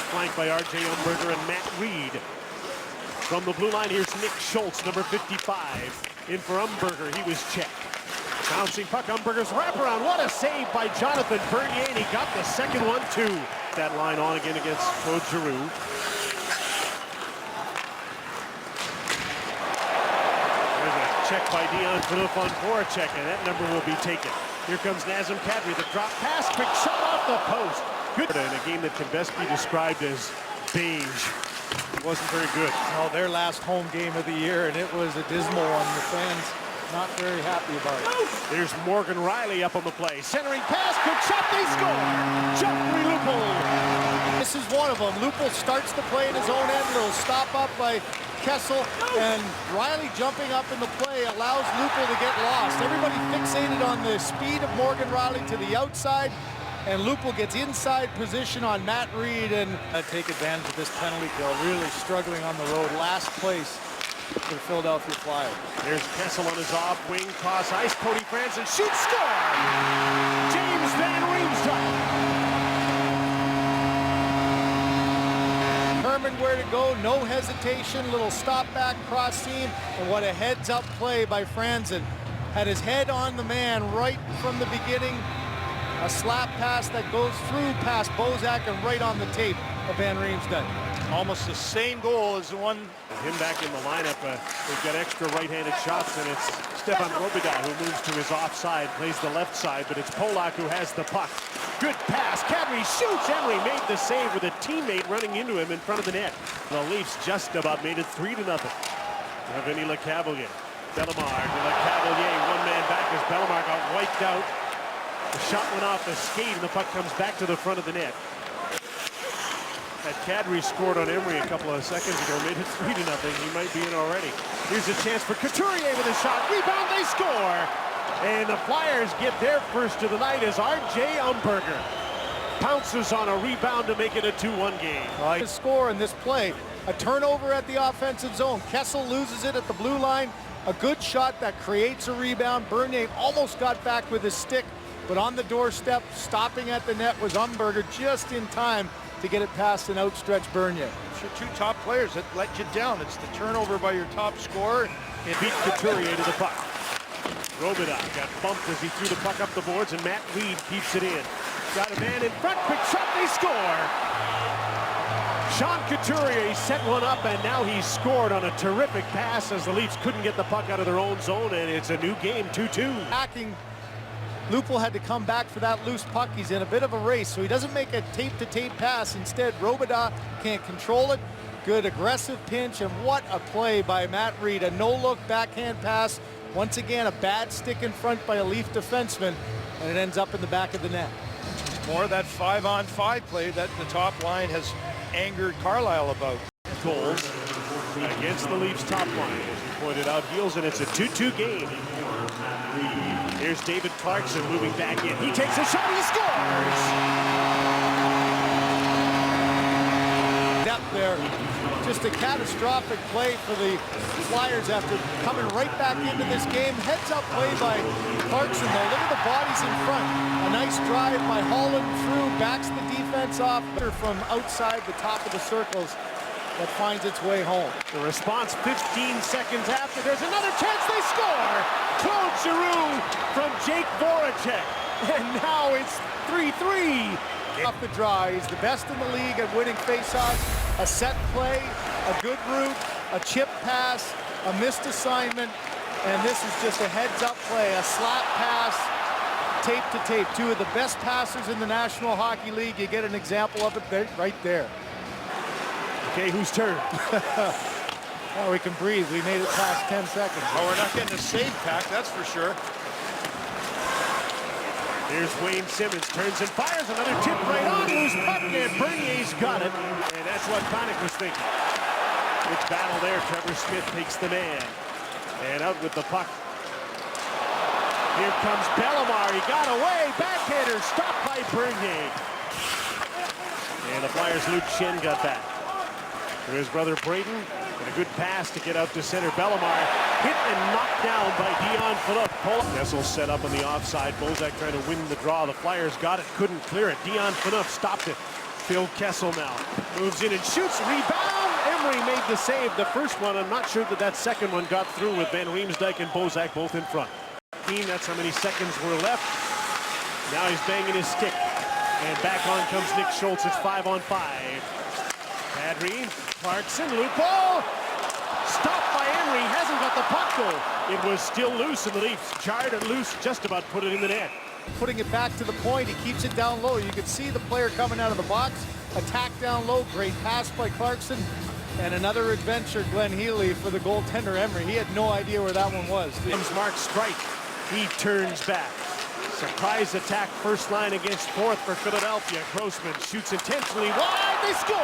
flanked by R.J. Umberger and Matt Reed. From the blue line, here's Nick Schultz, number 55. In for Umberger, he was checked. Bouncing puck, Umberger's wraparound. What a save by Jonathan Bernier, and he got the second one, too. That line on again against Claude Giroux. There's a check by Dion Phaneuf on Voracek, and that number will be taken. Here comes Nazem Kadri, the drop pass, quick shot off the post. Good in a game that can best be described as beige. It wasn't very good. Oh, their last home game of the year, and it was a dismal one. The fans not very happy about it. There's Morgan Riley up on the play. Centering pass, quick shot, they score! Joffrey Lupul. This is one of them. Lupul starts the play in his own end. Little stop up by Kessel, and Riley jumping up in the play allows Lupul to get lost. Everybody fixated on the speed of Morgan Riley to the outside, and Lupul gets inside position on Matt Reed and take advantage of this penalty kill. Really struggling on the road. Last place for the Philadelphia Flyers. There's Kessel on his off wing, toss ice, Cody Franson shoots, score! James Van Riemsdyk. Determined where to go, no hesitation, little stop back cross seam, and what a heads up play by Franzen. Had his head on the man right from the beginning. A slap pass that goes through past Bozak and right on the tape of Van Riemsdyk. Almost the same goal as the one. Him back in the lineup. They've got extra right-handed shots, and it's Stefan Robida who moves to his offside, plays the left side, but it's Polak who has the puck. Good pass. Kadri shoots. Emery made the save with a teammate running into him in front of the net. The Leafs just about made it 3-0. Vinny Lecavalier. Bellemare to Lecavalier. One man back as Bellemare got wiped out. The shot went off the skate, and the puck comes back to the front of the net. Had Kadri scored on Emery a couple of seconds ago, made it 3-0. He might be in already. Here's a chance for Couturier with a shot. Rebound, they score! And the Flyers get their first of the night as R.J. Umberger pounces on a rebound to make it a 2-1 game. Right. Score in this play. A turnover at the offensive zone. Kessel loses it at the blue line. A good shot that creates a rebound. Bernier almost got back with his stick, but on the doorstep, stopping at the net was Umberger just in time to get it past an outstretched Bernier. It's your two top players that let you down. It's the turnover by your top scorer. It beat Couturier to the puck. Robida got bumped as he threw the puck up the boards, and Matt Reed keeps it in. Got a man in front, quick shot, they score! Sean Couturier set one up, and now he's scored on a terrific pass as the Leafs couldn't get the puck out of their own zone, and it's a new game, 2-2. Hacking. Lupul had to come back for that loose puck. He's in a bit of a race, so he doesn't make a tape-to-tape pass. Instead, Robida can't control it. Good aggressive pinch, and what a play by Matt Reed. A no-look backhand pass. Once again, a bad stick in front by a Leaf defenseman, and it ends up in the back of the net. More of that 5-on-5 play that the top line has angered Carlisle about. Goals against the Leafs top line, as you pointed out, Heels, and it's a 2-2 game. Here's David Clarkson moving back in. He takes a shot, he scores! Depth there. Just a catastrophic play for the Flyers after coming right back into this game. Heads up play by Clarkson though. Look at the bodies in front. A nice drive by Holland through, backs the defense off from outside the top of the circles that finds its way home. The response 15 seconds after. There's another chance, they score! Claude Giroux from Jake Voracek. And now it's 3-3. Off the draw, he's the best in the league at winning faceoffs. A set play, a good route, a chip pass, a missed assignment, and this is just a heads-up play, a slap pass, tape to tape. Two of the best passers in the National Hockey League. You get an example of it right there. Okay, whose turn? Oh, we can breathe. We made it past 10 seconds. Oh, we're not getting a save pack, that's for sure. Here's Wayne Simmons, turns and fires another tip right on, loose puck, and Bernier's got it. And that's what Panik was thinking. Good battle there. Trevor Smith takes the man. And out with the puck. Here comes Bellemare. He got away. Backhander stopped by Bernier. And the Flyers' Luke Schenn got that. To his brother Braden. And a good pass to get out to center. Bellemare hit and knocked down by Dion Phaneuf. Kessel set up on the offside. Bozak trying to win the draw. The Flyers got it, couldn't clear it. Dion Phaneuf stopped it. Phil Kessel now moves in and shoots. Rebound. Emery made the save. The first one, I'm not sure that second one got through with Van Riemsdyk and Bozak both in front. That's how many seconds were left. Now he's banging his stick. And back on comes Nick Schultz. It's 5-on-5. Kadri, Clarkson, loophole. Stopped by Emery. Hasn't got the puck though. It was still loose, and the Leafs jarred it loose, just about put it in the net. Putting it back to the point, he keeps it down low. You can see the player coming out of the box. Attack down low. Great pass by Clarkson. And another adventure, Glenn Healy, for the goaltender Emery. He had no idea where that one was. Comes Mark Streit. He turns back. Surprise attack, first line against fourth for Philadelphia. Grossman shoots intentionally wide. They score!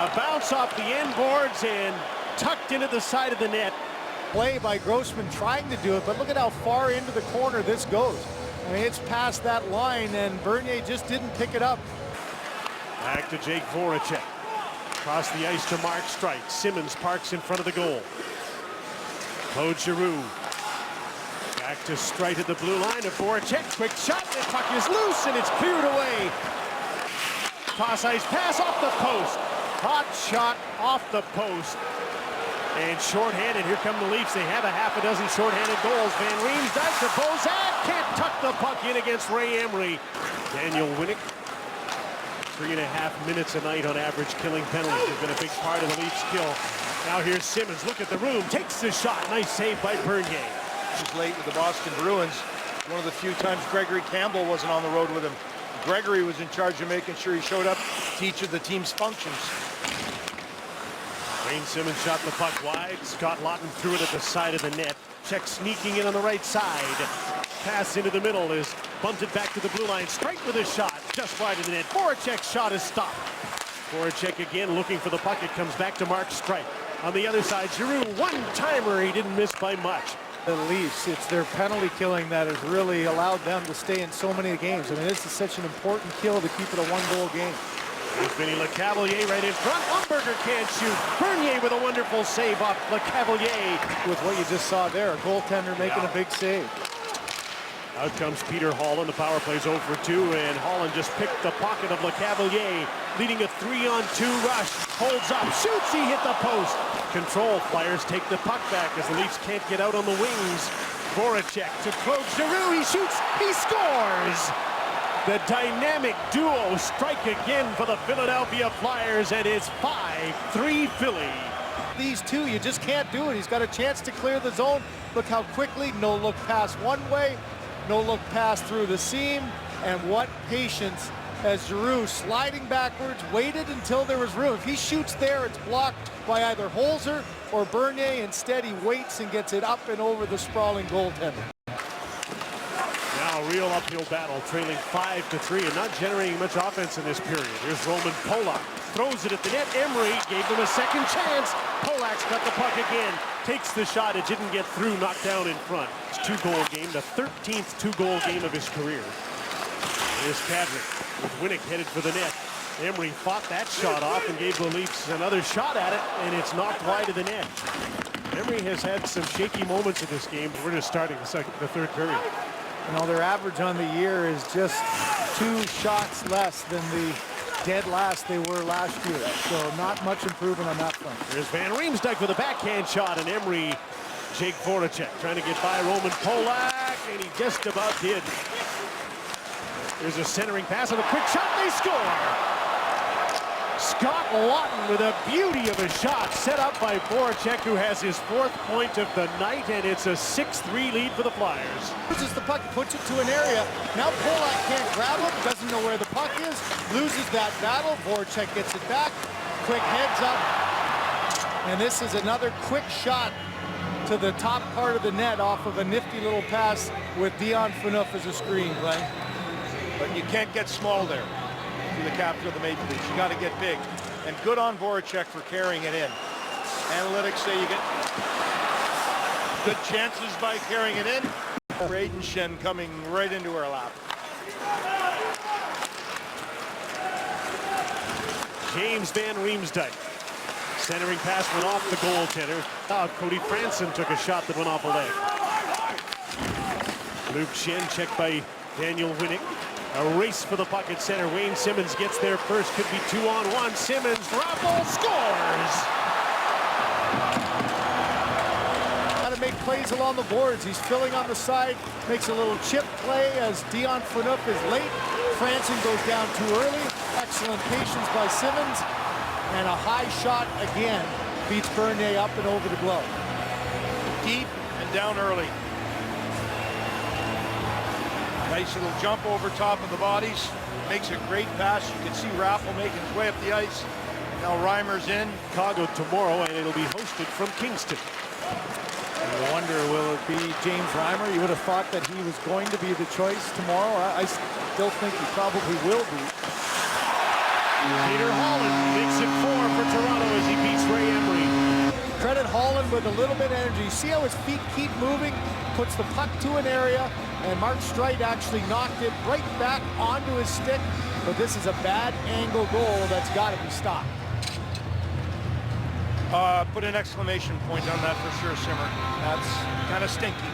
A bounce off the end boards and tucked into the side of the net. Play by Grossman trying to do it, but look at how far into the corner this goes. I mean, it's past that line, and Bernier just didn't pick it up. Back to Jake Voracek. Across the ice to Mark Streit. Simmons parks in front of the goal. Claude Giroux. Back to Streit at the blue line of Voracek. Quick shot. The puck is loose, and it's cleared away. Toss ice pass off the post. Hot shot off the post. And shorthanded. Here come the Leafs. They have a half a dozen shorthanded goals. Van Riemsdyk to Bozak. Can't tuck the puck in against Ray Emery. Daniel Winnick. 3.5 minutes a night on average killing penalties have been a big part of the Leafs' skill. Now here's Simmons. Look at the room. Takes the shot. Nice save by Bernier. He's late with the Boston Bruins. One of the few times Gregory Campbell wasn't on the road with him. Gregory was in charge of making sure he showed up to each of the team's functions. Wayne Simmons shot the puck wide. Scott Laughton threw it at the side of the net. Check sneaking in on the right side. Pass into the middle is bunted back to the blue line. Straight with a shot. Just wide of the net. Voracek's shot is stopped. Voracek again looking for the puck. It comes back to Mark Streit. On the other side, Giroux, one-timer. He didn't miss by much. The Leafs, it's their penalty killing that has really allowed them to stay in so many games. I mean, this is such an important kill to keep it a one-goal game. Here's Vinny Lecavalier right in front. Umberger can't shoot. Bernier with a wonderful save off Lecavalier. With what you just saw there, a goaltender making a big save. Out comes Peter Holland. The power play's 0 for 2, and Holland just picked the pocket of Lecavalier, leading a 3-on-2 rush. Holds up, shoots, he hit the post. Control, Flyers take the puck back as the Leafs can't get out on the wings. Voracek to Claude Giroux, he shoots, he scores! The dynamic duo strike again for the Philadelphia Flyers, and it's 5-3 Philly. These two, you just can't do it. He's got a chance to clear the zone. Look how quickly, no look pass one way, no look pass through the seam, and what patience as Giroux sliding backwards, waited until there was room. If he shoots there, it's blocked by either Holzer or Bernier. Instead, he waits and gets it up and over the sprawling goaltender. Now a real uphill battle, trailing 5-3 and not generating much offense in this period. Here's Roman Polak, throws it at the net. Emery gave them a second chance. Polak's got the puck again, takes the shot. It didn't get through, knocked down in front. It's a 2-goal game, the 13th 2-goal game of his career. Here's Kadri with Winnick headed for the net. Emery fought that shot off and gave the Leafs another shot at it, and it's knocked wide of the net. Emery has had some shaky moments in this game, but we're just starting the third period. You know, their average on the year is just 2 shots less than the dead last they were last year. So not much improvement on that front. There's Van Riemsdyk with a backhand shot, and Emery, Jake Voracek trying to get by Roman Polak, and he just about did. There's a centering pass and a quick shot. They score! Scott Laughton with a beauty of a shot set up by Voracek, who has his 4th point of the night, and it's a 6-3 lead for the Flyers. Loses the puck, puts it to an area. Now Polak can't grab it, doesn't know where the puck is, loses that battle. Voracek gets it back, quick heads up, and this is another quick shot to the top part of the net off of a nifty little pass with Dion Phaneuf as a screen, Glenn. But you can't get small there. To the captain of the Maple Leafs, you got to get big, and good on Voracek for carrying it in. Analytics say you get good chances by carrying it in. Brayden Schenn coming right into our lap. James Van Riemsdyk. Centering pass went off the goaltender. Cody Franson took a shot that went off a leg. Luke Schenn checked by Daniel Winnick. A race for the puck at center. Wayne Simmons gets there first. Could be 2-on-1. Simmons, Raffl scores! Got to make plays along the boards. He's filling on the side. Makes a little chip play as Dion Phaneuf is late. Franson goes down too early. Excellent patience by Simmons. And a high shot again beats Bernier up and over the glove. Deep and down early. Nice little jump over top of the bodies. Makes a great pass. You can see Raffl making his way up the ice. Now Reimer's in. Chicago tomorrow, and it'll be hosted from Kingston. I wonder, will it be James Reimer? You would have thought that he was going to be the choice tomorrow. I still think he probably will be. Peter Holland makes it 4 for Toronto as he beats Ray Emery. Credit Holland with a little bit of energy. See how his feet keep moving? Puts the puck to an area, and Mark Streit actually knocked it right back onto his stick. But this is a bad angle goal that's got to be stopped. Put an exclamation point on that for sure, Simmer. That's kind of stinky.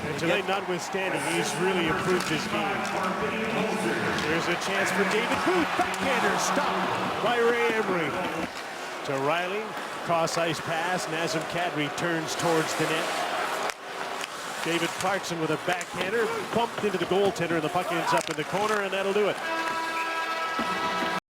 And tonight, notwithstanding, he's really improved his game. There's a chance for David Booth. Backhander stopped by Ray Emery. To Riley, cross-ice pass. Nazem Kadri turns towards the net. David Clarkson with a backhander, bumped into the goaltender, and the puck ends up in the corner, and that'll do it.